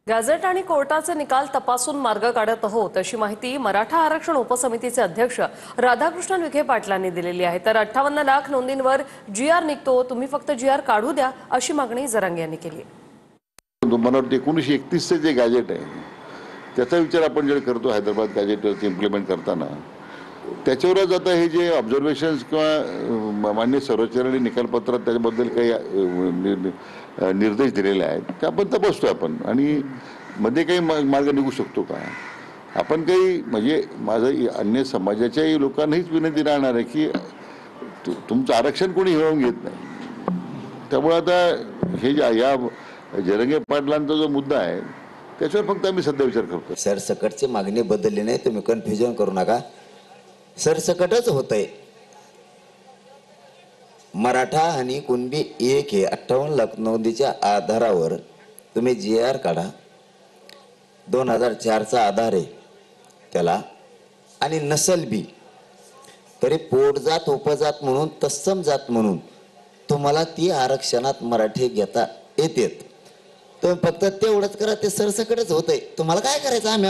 Gadget आणि कोर्टाचे निकाल तपासून मार्ग काढत आहोत अशी माहिती मराठा आरक्षण उपसमितीचे अध्यक्ष राधाकृष्णन विखे पाटलांनी दिलेली आहे। तर 58 लाख नोंदींवर जीआर निघतो, तुम्ही फक्त जीआर काढू द्या अशी मागणी जरांगे यांनी केली। मला वाटतं 1931 जे गॅजेट आहे त्याचा विचार आपण जे करतो हैदराबाद गॅजेटवरती इम्प्लिमेंट करताना त्याच्यावरच आता हे जे ऑब्झर्वेशन्स किंवा मान्य सर्वोच्च निकालपत्रात त्याच्याबद्दल काही निर्देश दिलेले आहेत ते आपण तपासतो आपण आणि मध्ये काही मार्ग निघू शकतो का आपण काही म्हणजे माझं अन्य समाजाच्याही लोकांनाहीच विनंती राहणार आहे की तुमचं आरक्षण कोणी हिरावून घेत नाही। त्यामुळे आता हे या जरांगे पाटलांचा जो मुद्दा आहे त्याच्यावर फक्त आम्ही सध्या विचार करतो। सरसकटची मागणी बदलली नाही, तुम्ही कन्फ्युजन करू नका। सरसकटच होतंय। मराठा आणि कुणबी एक हे 58 लाख नोंदीच्या आधारावर तुम्ही जीआर काढा। 2004 चा आधार आहे त्याला आणि नसल बी तरी पोटजात उपजात म्हणून तत्सम जात म्हणून तुम्हाला ती आरक्षणात मराठी घेता येतात। तुम्ही फक्त तेवढंच करा, ते सरसकटच होतंय। तुम्हाला काय करायचं आम्ही